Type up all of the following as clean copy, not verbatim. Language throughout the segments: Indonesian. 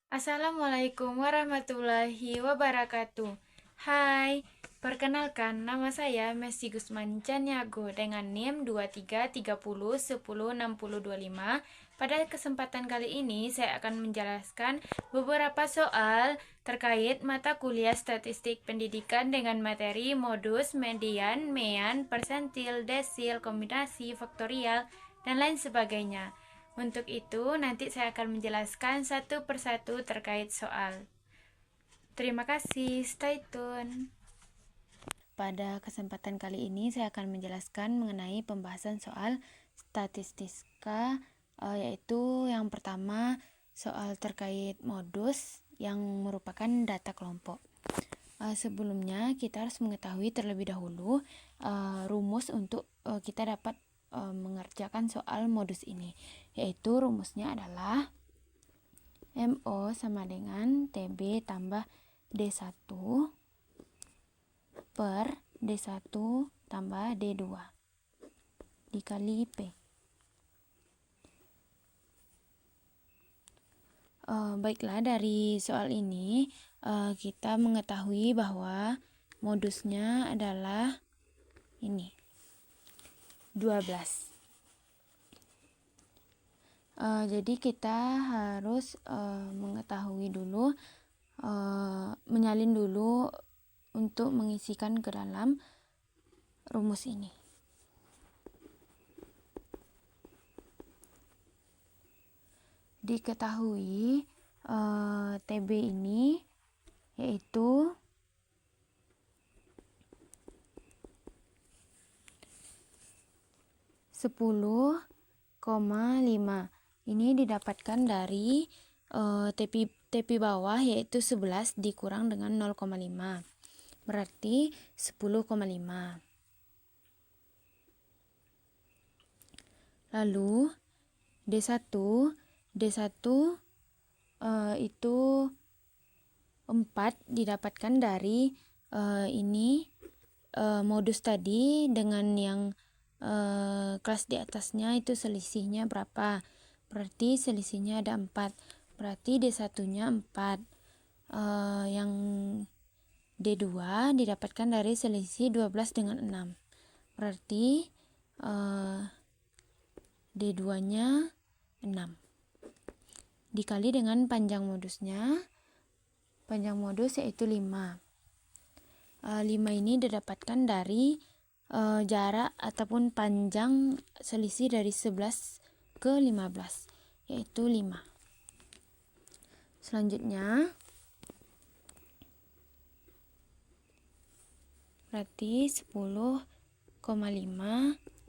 Assalamualaikum warahmatullahi wabarakatuh. Hai, perkenalkan nama saya Messi Gusman Caniago dengan NIM 2330106025. Pada kesempatan kali ini saya akan menjelaskan beberapa soal terkait mata kuliah Statistik Pendidikan dengan materi modus, median, mean, persentil, desil, kombinasi, faktorial, dan lain sebagainya. Untuk itu, nanti saya akan menjelaskan satu persatu terkait soal. Terima kasih, stay tune. Pada kesempatan kali ini, saya akan menjelaskan mengenai pembahasan soal statistika, yaitu yang pertama, soal terkait modus yang merupakan data kelompok. Sebelumnya, kita harus mengetahui terlebih dahulu rumus untuk kita dapat mengerjakan soal modus ini, yaitu rumusnya adalah MO sama dengan TB tambah D1 per D1 tambah D2 dikali P. Baiklah, dari soal ini kita mengetahui bahwa modusnya adalah ini 12. Jadi kita harus mengetahui dulu, menyalin dulu untuk mengisikan ke dalam rumus ini. Diketahui TB ini yaitu 10,5. Ini didapatkan dari TP bawah yaitu 11 dikurang dengan 0,5. Berarti 10,5. Lalu D1 itu 4 didapatkan dari ini modus tadi dengan yang kelas di atasnya itu selisihnya berapa? Berarti selisihnya ada 4. Berarti D1-nya 4. Yang D2 didapatkan dari selisih 12 dengan 6. Berarti D2-nya 6. Dikali dengan panjang modusnya. Panjang modus yaitu 5. 5 ini didapatkan dari jarak ataupun panjang selisih dari 11 ke 15 yaitu 5. Selanjutnya berarti 10,5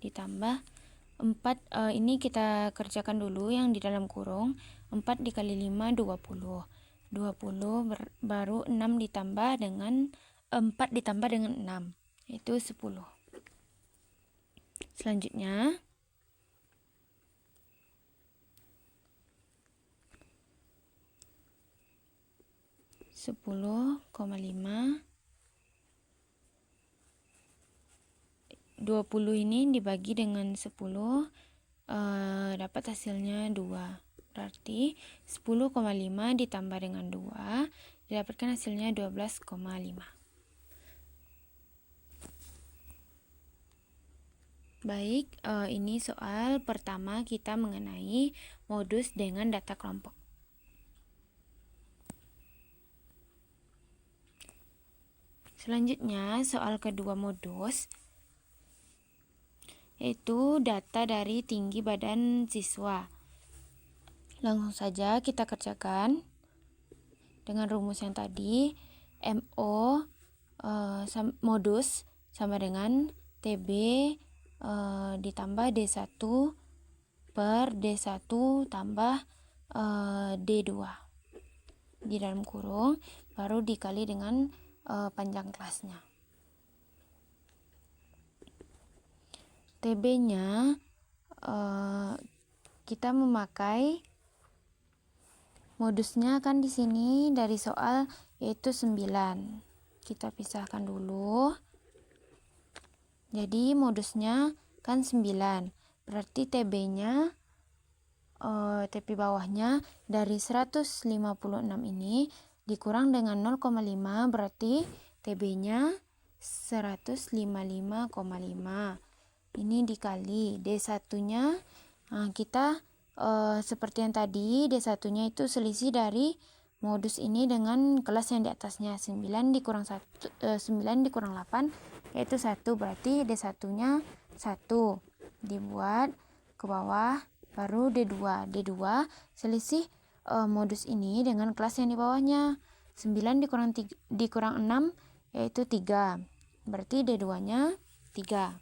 ditambah 4, ini kita kerjakan dulu yang di dalam kurung. 4 dikali 5 20. 20 baru 6 ditambah dengan 4 ditambah dengan 6 yaitu 10. Selanjutnya 10,5 20 ini dibagi dengan 10 dapat hasilnya 2. Berarti 10,5 ditambah dengan 2 didapatkan hasilnya 12,5. Baik, ini soal pertama kita mengenai modus dengan data kelompok. Selanjutnya soal kedua modus yaitu data dari tinggi badan siswa. Langsung saja kita kerjakan dengan rumus yang tadi. MO modus sama dengan TB ditambah D1 per D1 tambah D2 di dalam kurung, baru dikali dengan panjang kelasnya. TB-nya kita memakai modusnya kan di sini dari soal yaitu 9. Kita pisahkan dulu. Jadi modusnya kan 9. Berarti TB-nya tepi bawahnya dari 156 ini dikurang dengan 0,5 berarti TB-nya 155,5. Ini dikali D1-nya. Nah, kita seperti yang tadi, D1-nya itu selisih dari modus ini dengan kelas yang di atasnya. 9 dikurang 9 dikurang 8 yaitu 1, berarti D1-nya 1. Dibuat ke bawah, baru D2. D2 selisih modus ini dengan kelas yang di bawahnya. 9 dikurang 6 yaitu 3. Berarti D2-nya 3.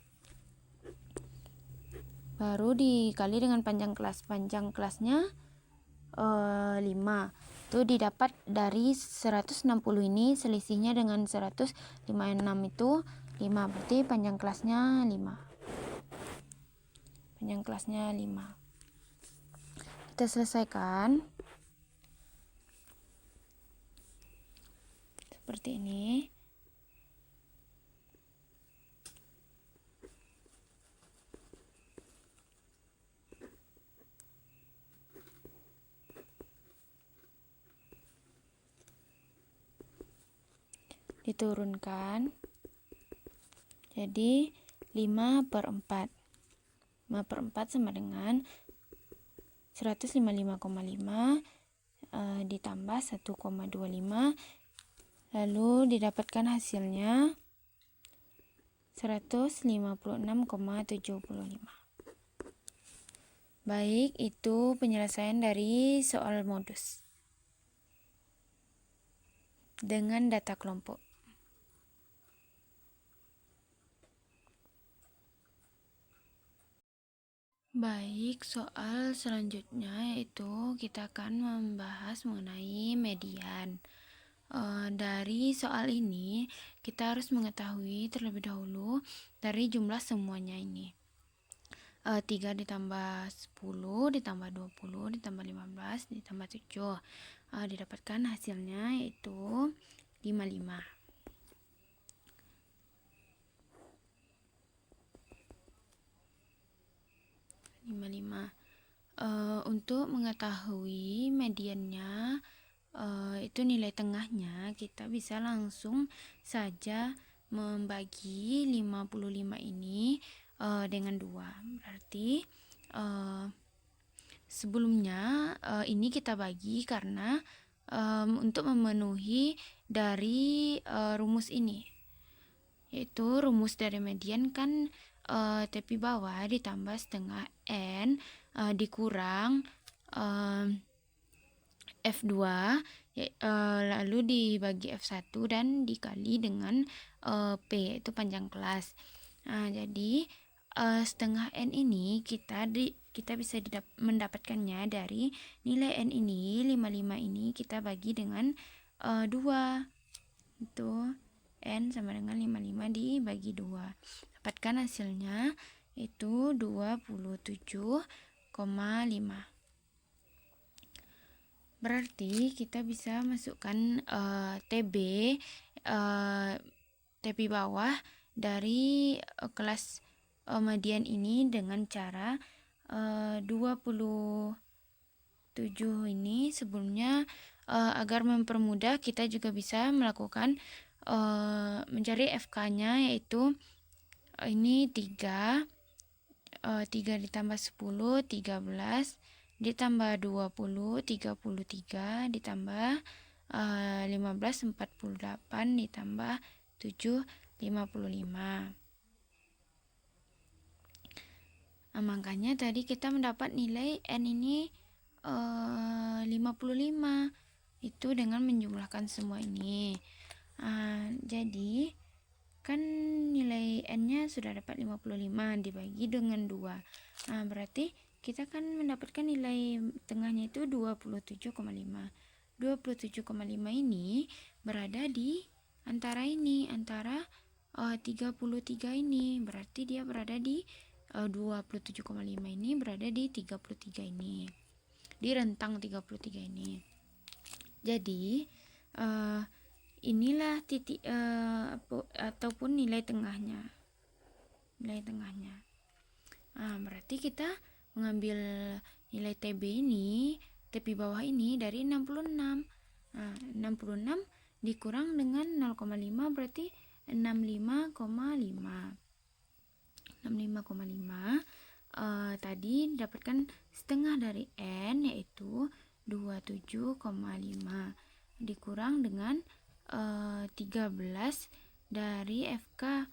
Baru dikali dengan panjang kelas. Panjang kelasnya 5. Itu didapat dari 160 ini selisihnya dengan 156 itu 5. Berarti panjang kelasnya 5. Panjang kelasnya 5. Kita selesaikan. Seperti ini. Diturunkan. Jadi 5/4. 5/4 sama dengan 155,5 ditambah 1,25, lalu didapatkan hasilnya 156,75. Baik, itu penyelesaian dari soal modus dengan data kelompok. Baik, soal selanjutnya yaitu kita akan membahas mengenai median. Dari soal ini kita harus mengetahui terlebih dahulu dari jumlah semuanya ini. 3 ditambah 10 ditambah 20 ditambah 15 ditambah 7. Didapatkan hasilnya yaitu 55. Untuk mengetahui mediannya, itu nilai tengahnya, kita bisa langsung saja membagi 55 ini dengan 2. Berarti sebelumnya ini kita bagi karena untuk memenuhi dari rumus ini, yaitu rumus dari median kan tepi bawah ditambah setengah N dikurang F2 lalu dibagi F1 dan dikali dengan P, yaitu panjang kelas. Nah, jadi setengah N ini kita bisa mendapatkannya dari nilai N ini, 55 ini kita bagi dengan 2. Itu N sama dengan 55 dibagi 2. Dapatkan hasilnya itu 27,5. Berarti kita bisa masukkan TB TB bawah dari kelas median ini dengan cara 27 ini sebelumnya agar mempermudah kita juga bisa melakukan mencari FK-nya, yaitu ini 3 ditambah 10 13 ditambah 20 33 ditambah 15 48 ditambah 7 55. Makanya tadi kita mendapat nilai N ini 55 itu dengan menjumlahkan semua ini. Jadi kan nilai N-nya sudah dapat 55 dibagi dengan 2. Berarti kita kan mendapatkan nilai tengahnya itu 27,5. 27,5 ini berada di antara ini, antara 33 ini. Berarti dia berada di 27,5 ini berada di 33 ini. Di rentang 33 ini. Jadi inilah titik ataupun nilai tengahnya. Berarti kita mengambil nilai TB ini, tepi bawah ini dari 66. Nah, 66 dikurang dengan 0,5 berarti 65,5. 65,5 tadi dapatkan setengah dari N, yaitu 27,5 dikurang dengan 13 dari FK.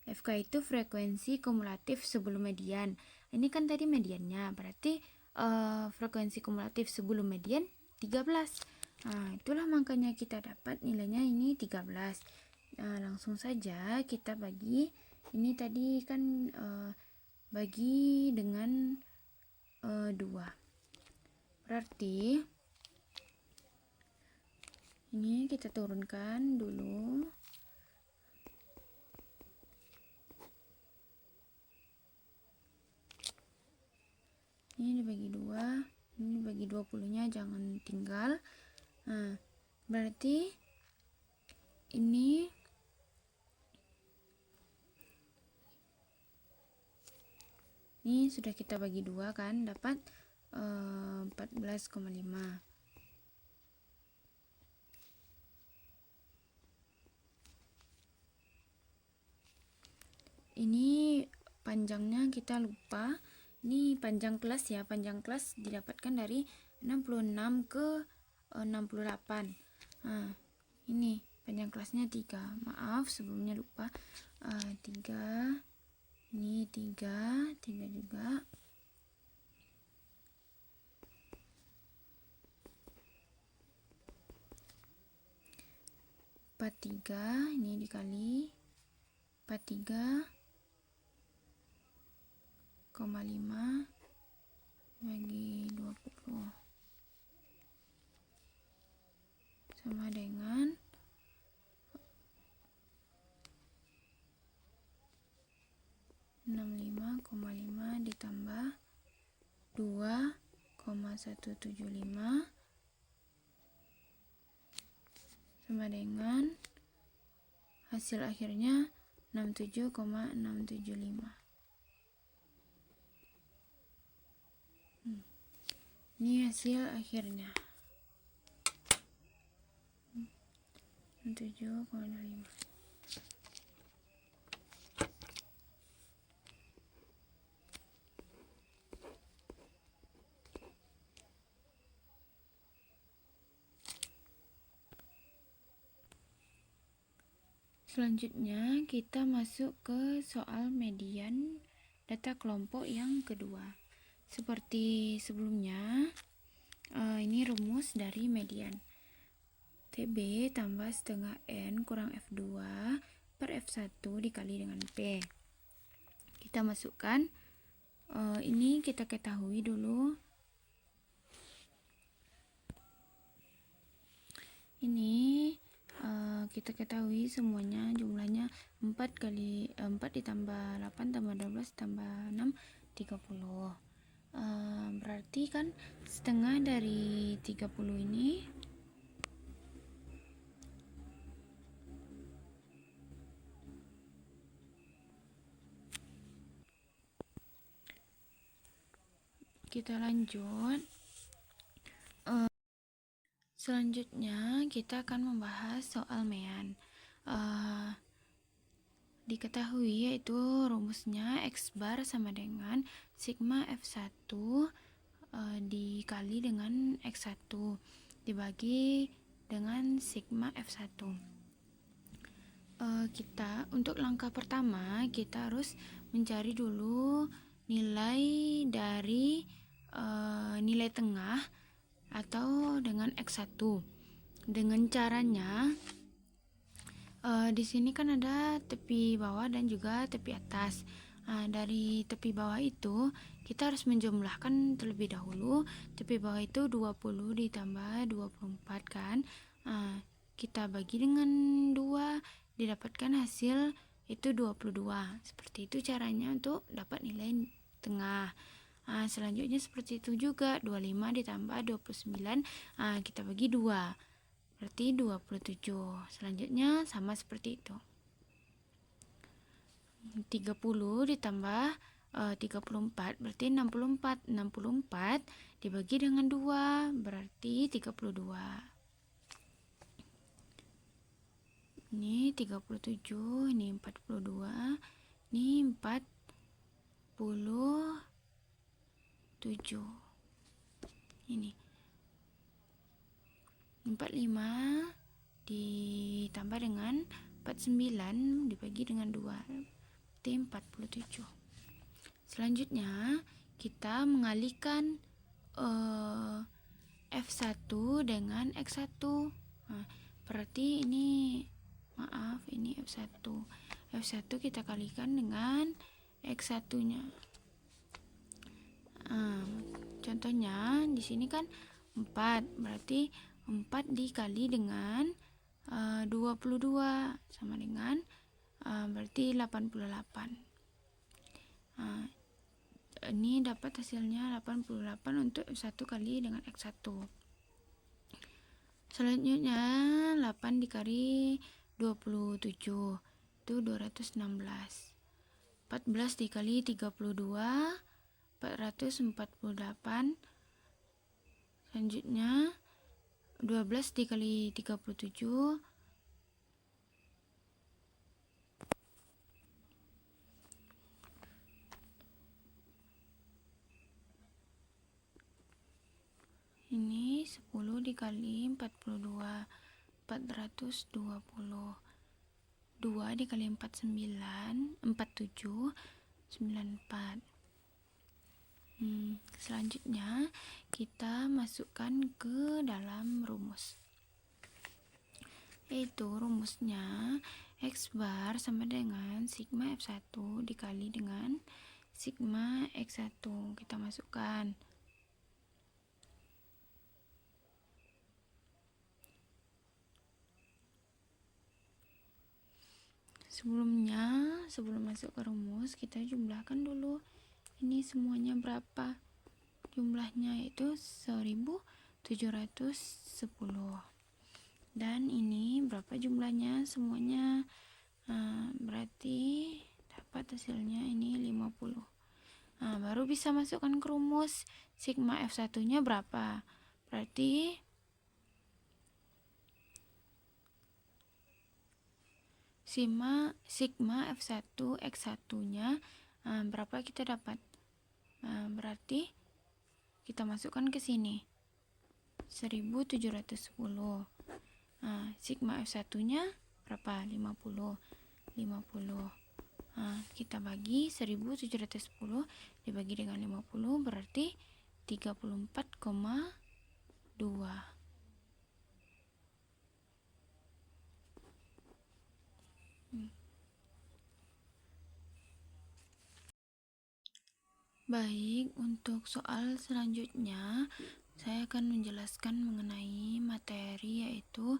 FK itu frekuensi kumulatif sebelum median. Ini kan tadi mediannya, berarti frekuensi kumulatif sebelum median 13. Itulah makanya kita dapat nilainya ini 13. Langsung saja kita bagi, ini tadi kan bagi dengan 2. Berarti ini kita turunkan dulu. Ini dibagi 2, ini dibagi 20-nya jangan tinggal. Nah, berarti ini sudah kita bagi 2 kan, dapat 14,5. Ini panjangnya kita lupa. Ini panjang kelas ya, panjang kelas didapatkan dari 66 ke 68. Ini panjang kelasnya 3. Maaf sebelumnya lupa. 3. Ini 3 juga. Empat 3 ini dikali 43,5 bagi 20 sama dengan 65,5 ditambah 2,175 sama dengan hasil akhirnya 67,675. Ini hasil akhirnya 67,5. Selanjutnya kita masuk ke soal median data kelompok yang kedua. Seperti sebelumnya, ini rumus dari median. TB tambah setengah N kurang F2 per F1 dikali dengan P. Kita masukkan, ini kita ketahui dulu. Ini kita ketahui semuanya jumlahnya 4 ditambah 8 tambah 12 tambah 6 30. Berarti kan setengah dari 30 ini kita lanjut. Selanjutnya kita akan membahas soal mean. Diketahui yaitu rumusnya X bar sama dengan sigma F1 dikali dengan X1 dibagi dengan sigma F1. Kita untuk langkah pertama kita harus mencari dulu nilai dari nilai tengah atau dengan X1. Dengan caranya di sini kan ada tepi bawah dan juga tepi atas. Dari tepi bawah itu kita harus menjumlahkan terlebih dahulu. Tepi bawah itu 20 ditambah 24 kan. Kita bagi dengan 2, didapatkan hasil itu 22. Seperti itu caranya untuk dapat nilai tengah. Selanjutnya seperti itu juga, 25 ditambah 29, kita bagi 2, berarti 27. Selanjutnya sama seperti itu, 30 ditambah 34 berarti 64. 64 dibagi dengan 2 berarti 32. Ini 37, ini 42, ini 47. Ini 45 ditambah dengan 49 dibagi dengan 2 berarti 47. Selanjutnya kita mengalihkan F1 dengan X1. Nah, berarti ini F1. F1 kita kalikan dengan X1 nya. Contohnya di sini kan 4, berarti 4 dikali dengan 22 sama dengan berarti 88. Ini dapat hasilnya 88 untuk F1 kali dengan X1. Selanjutnya 8 dikali 27 itu 216. 14 dikali 32 448. Selanjutnya 12 dikali 37 ini 10 dikali 42 420. 2 dikali 4 9 47 94. Selanjutnya kita masukkan ke dalam rumus, yaitu rumusnya X bar sama dengan sigma F1 dikali dengan sigma X1. Kita masukkan. Sebelum masuk ke rumus, kita jumlahkan dulu ini semuanya berapa. Jumlahnya yaitu 1710. Dan ini berapa jumlahnya semuanya, berarti dapat hasilnya ini 50. Baru bisa masukkan ke rumus. Sigma F1 nya berapa, berarti sigma F1 X1 nya berapa kita dapat, berarti kita masukkan ke sini 1710. Sigma F1 nya berapa, 50. Kita bagi 1710 dibagi dengan 50 berarti 34,2. Baik, untuk soal selanjutnya saya akan menjelaskan mengenai materi yaitu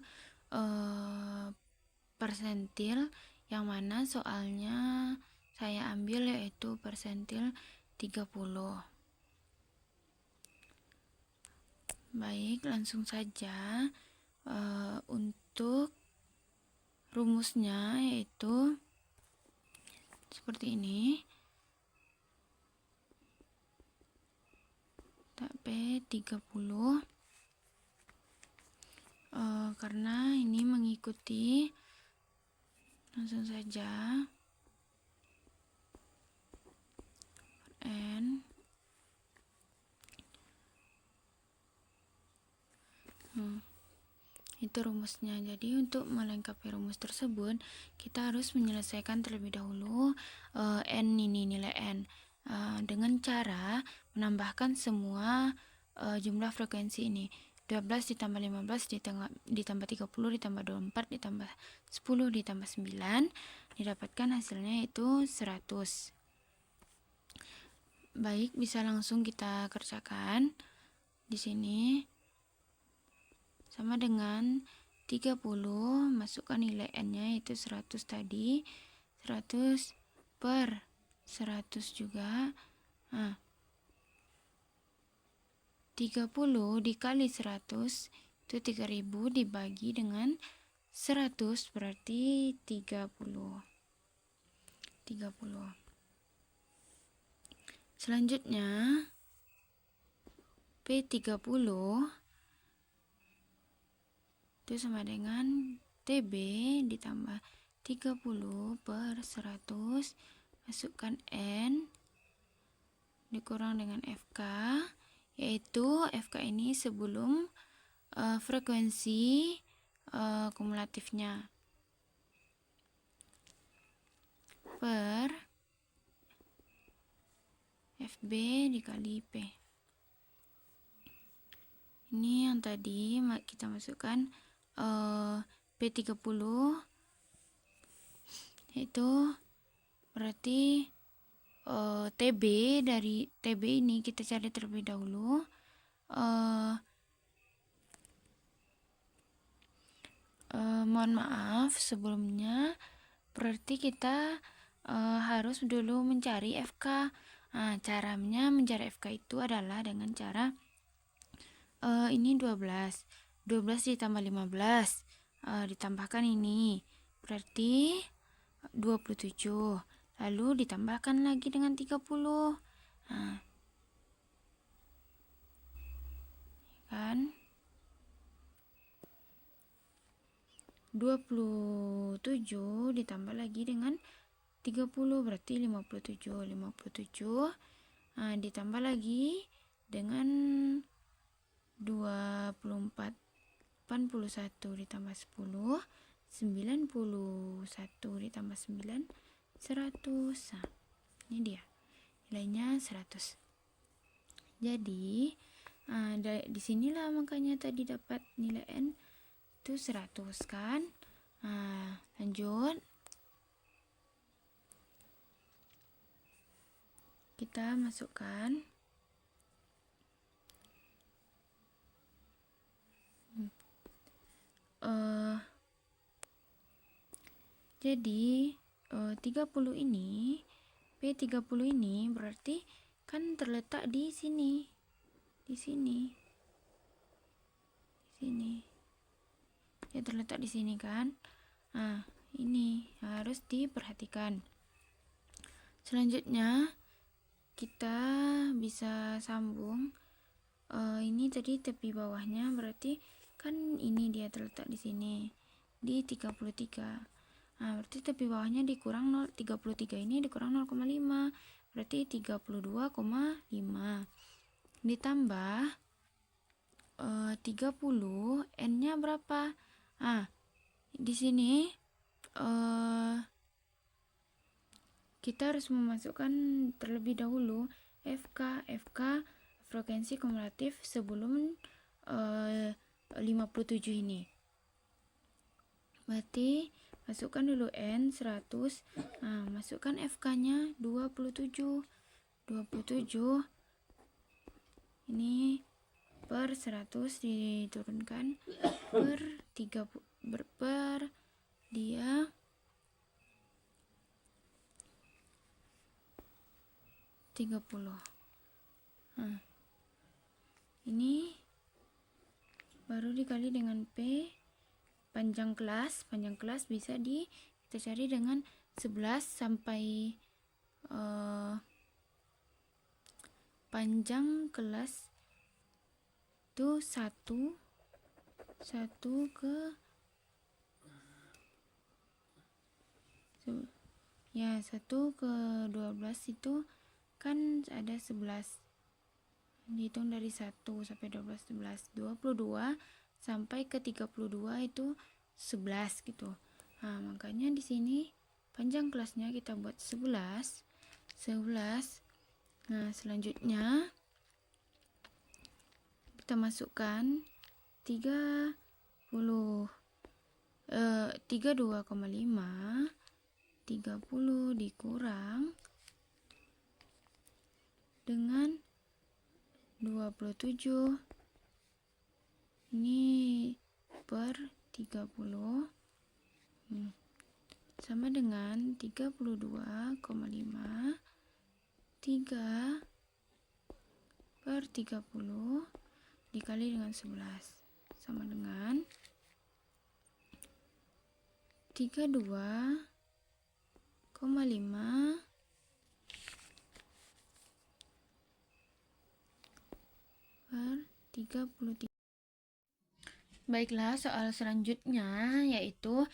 persentil, yang mana soalnya saya ambil yaitu persentil 30. Baik, langsung saja. Untuk rumusnya yaitu seperti ini. P30 karena ini mengikuti, langsung saja N itu rumusnya. Jadi untuk melengkapi rumus tersebut kita harus menyelesaikan terlebih dahulu N ini, nilai N, dengan cara menambahkan semua jumlah frekuensi ini. 12 ditambah 15 ditambah 30 ditambah 24 ditambah 10 ditambah 9 didapatkan hasilnya yaitu 100. Baik, bisa langsung kita kerjakan. Di sini sama dengan 30, masukkan nilai N-nya yaitu 100 tadi. 100 per 100 juga. 30 dikali 100 itu 3000 dibagi dengan 100 berarti 30. Selanjutnya P30 itu sama dengan TB ditambah 30 per 100, masukkan N dikurang dengan FK, yaitu FK ini sebelum frekuensi kumulatifnya, per FB dikali P. Ini yang tadi kita masukkan P30, itu berarti TB, dari TB ini kita cari terlebih dahulu. Mohon maaf sebelumnya, berarti kita harus dulu mencari FK. Nah, caranya mencari FK itu adalah dengan cara ini 12 ditambah 15, ditambahkan ini berarti 27, lalu ditambahkan lagi dengan 30. Nah, kan 27 ditambah lagi dengan 30 berarti 57. Nah, ditambah lagi dengan 24, 81 ditambah 10, 91 ditambah 9, 100. Nah, ini dia nilainya 100. Jadi disinilah makanya tadi dapat nilai N itu 100 kan. Nah, lanjut kita masukkan jadi 30 ini, P30 ini berarti kan terletak di sini. Ya, terletak di sini kan. Nah, ini harus diperhatikan. Selanjutnya kita bisa sambung ini tadi tepi bawahnya, berarti kan ini dia terletak di sini di 33. Nah, berarti tepi bawahnya dikurang 33 ini dikurang 0,5, berarti 32,5 ditambah 30, N-nya berapa? Nah, di sini kita harus memasukkan terlebih dahulu FK frekuensi kumulatif sebelum 57 ini. Berarti masukkan dulu N 100. Nah, masukkan FK-nya 27. Ini per 100 diturunkan per 30 per dia 30. Nah, ini baru dikali dengan P panjang kelas bisa kita cari dengan 11 sampai panjang kelas itu 1 ke 12 itu kan ada 11, dihitung dari 1 sampai 12, 22 sampai ke 32 itu 11 gitu. Nah, makanya di sini panjang kelasnya kita buat 11. Nah, selanjutnya kita masukkan 32,5, 30 dikurang dengan 27 ini per 30 sama dengan 32,5 3 per 30 dikali dengan 11 sama dengan 32,5 per 33. Baiklah, soal selanjutnya yaitu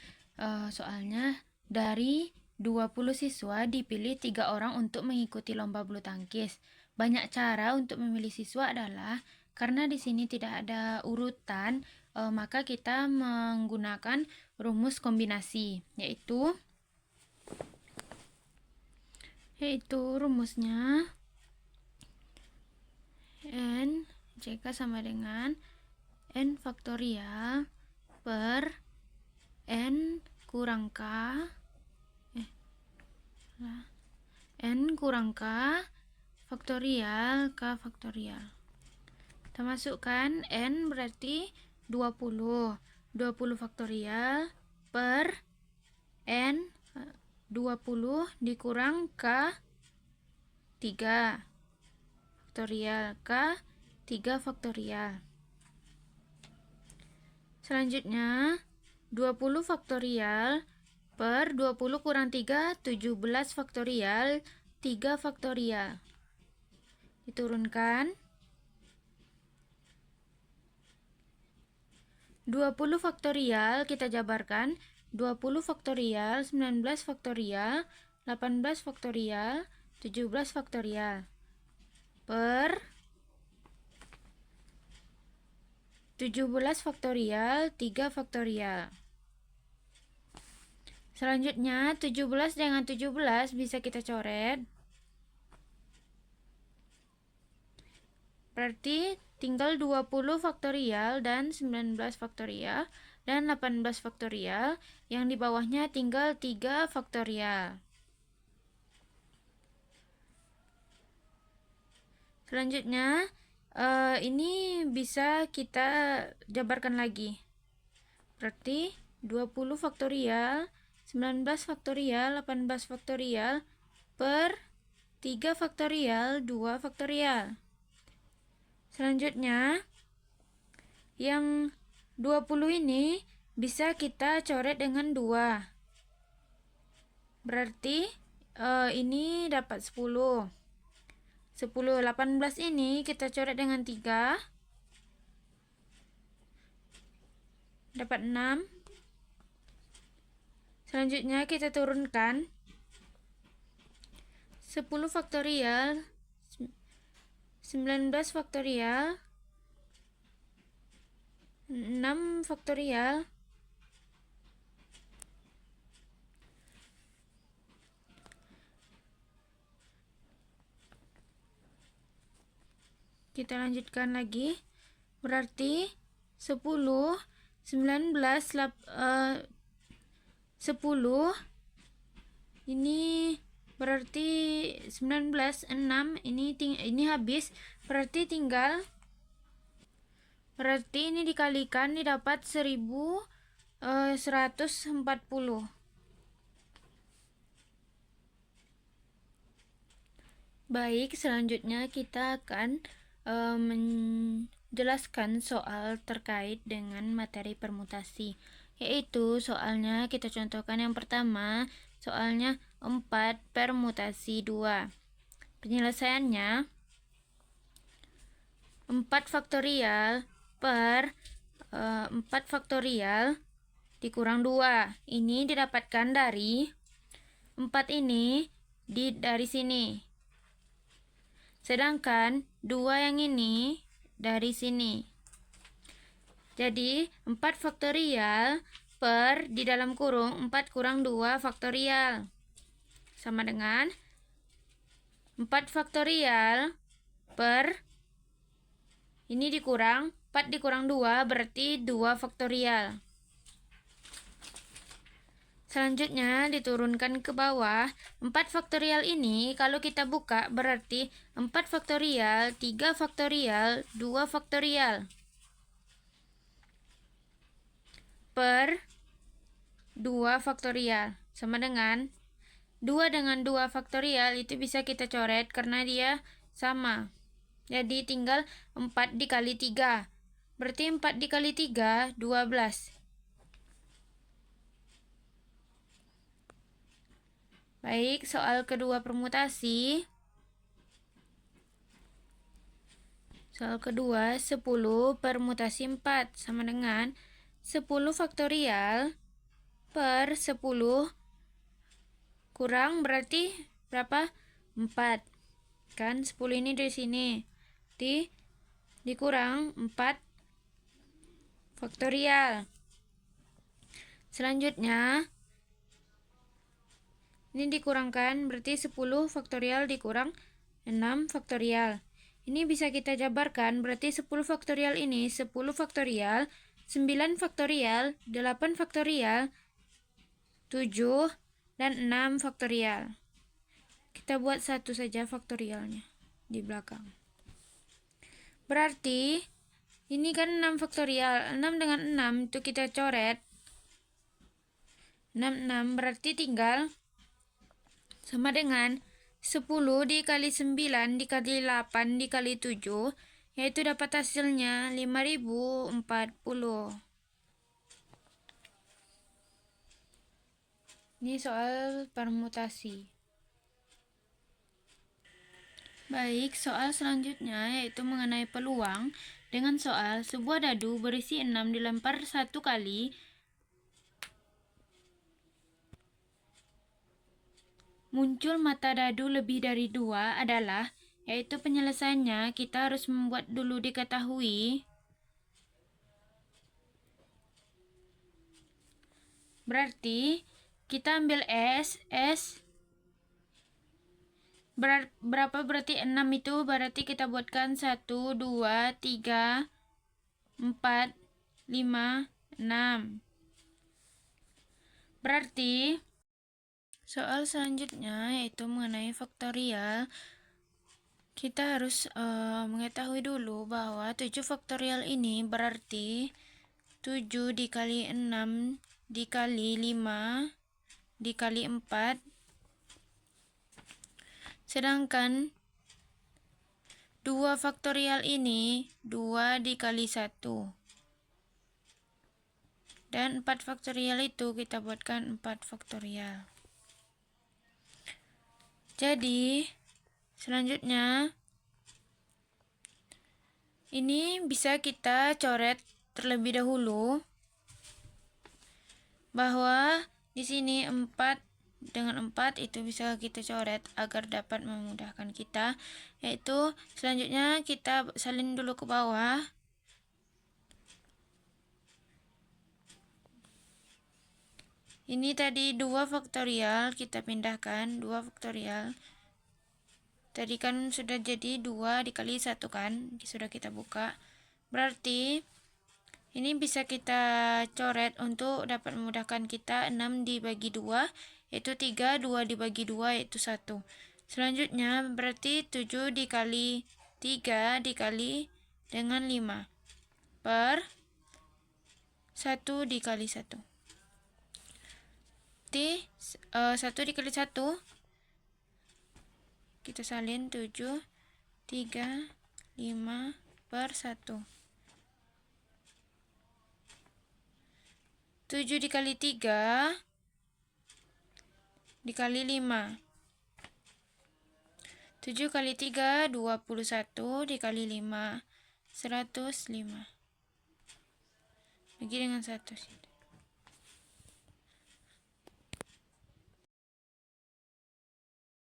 soalnya dari 20 siswa dipilih 3 orang untuk mengikuti lomba bulu tangkis. Banyak cara untuk memilih siswa adalah karena di sini tidak ada urutan, maka kita menggunakan rumus kombinasi, yaitu rumusnya n jk sama dengan n faktorial per n kurang k faktorial k faktorial. Kita masukkan n berarti 20 faktorial per n 20 dikurang k 3 faktorial k 3 faktorial. Selanjutnya 20 faktorial per 20 kurang 3 17 faktorial 3 faktorial. Diturunkan 20 faktorial kita jabarkan 20 faktorial 19 faktorial 18 faktorial 17 faktorial per 17 faktorial 3 faktorial. Selanjutnya 17 dengan 17 bisa kita coret. Berarti tinggal 20 faktorial dan 19 faktorial dan 18 faktorial. Yang di bawahnya tinggal 3 faktorial. Selanjutnya ini bisa kita jabarkan lagi. Berarti 20 faktorial 19 faktorial 18 faktorial per 3 faktorial 2 faktorial. Selanjutnya yang 20 ini bisa kita coret dengan 2. Berarti ini dapat 10. 18 ini kita coret dengan 3. Dapat 6. Selanjutnya kita turunkan 10 faktorial 19 faktorial 6 faktorial kita lanjutkan lagi. Berarti 10 19 10 ini berarti 19 6 ini habis, berarti ini dikalikan didapat 1140. Baik, selanjutnya kita akan menjelaskan soal terkait dengan materi permutasi, yaitu soalnya kita contohkan yang pertama, soalnya 4 permutasi 2. Penyelesaiannya 4 faktorial per 4 faktorial dikurang 2. Ini didapatkan dari 4 ini dari sini. Sedangkan 2 yang ini dari sini. Jadi 4 faktorial per di dalam kurung 4 kurang 2 faktorial sama dengan 4 faktorial per ini dikurang 4 dikurang 2 berarti 2 faktorial. Selanjutnya diturunkan ke bawah. 4 faktorial ini kalau kita buka berarti 4 faktorial 3 faktorial 2 faktorial per 2 faktorial sama dengan 2 dengan 2 faktorial itu bisa kita coret karena dia sama. Jadi tinggal 4 dikali 3. Berarti 4 dikali 3 12. Baik, soal kedua permutasi. Soal kedua, 10 permutasi 4 sama dengan 10 faktorial per 10 kurang berarti berapa? 4. Kan 10 ini dari sini. Dikurang 4 faktorial. Selanjutnya, ini dikurangkan berarti 10 faktorial dikurang 6 faktorial. Ini bisa kita jabarkan berarti 10 faktorial ini 10 faktorial, 9 faktorial, 8 faktorial, 7, dan 6 faktorial. Kita buat satu saja faktorialnya di belakang. Berarti ini kan 6 faktorial. 6 dengan 6 itu kita coret. 6 berarti tinggal sama dengan 10 dikali 9 dikali 8 dikali 7, yaitu dapat hasilnya 5040. Ini soal permutasi. Baik, soal selanjutnya yaitu mengenai peluang dengan soal sebuah dadu berisi 6 dilempar 1 kali muncul mata dadu lebih dari 2 adalah, yaitu penyelesaiannya kita harus membuat dulu diketahui. Berarti kita ambil S berapa berarti 6 itu berarti kita buatkan 1, 2, 3, 4, 5, 6. Berarti soal selanjutnya yaitu mengenai faktorial. Kita harus mengetahui dulu bahwa 7 faktorial ini berarti 7 dikali 6 dikali 5 dikali 4. Sedangkan 2 faktorial ini 2 dikali 1. Dan 4 faktorial itu kita buatkan 4 faktorial. Jadi, selanjutnya ini bisa kita coret terlebih dahulu bahwa di sini 4 dengan 4 itu bisa kita coret agar dapat memudahkan kita, yaitu selanjutnya kita salin dulu ke bawah. Ini tadi 2 faktorial, kita pindahkan 2 faktorial. Tadi kan sudah jadi 2 dikali 1 kan, sudah kita buka. Berarti ini bisa kita coret untuk dapat memudahkan kita. 6 dibagi 2 yaitu 3, 2 dibagi 2 yaitu 1. Selanjutnya berarti 7 dikali 3 dikali dengan 5 per 1 dikali 1. 1 dikali 1 kita salin 7, 3, 5 per 1. 7 dikali 3 dikali 5. 7 kali 3, 21 dikali 5, 105. Bagi dengan 1.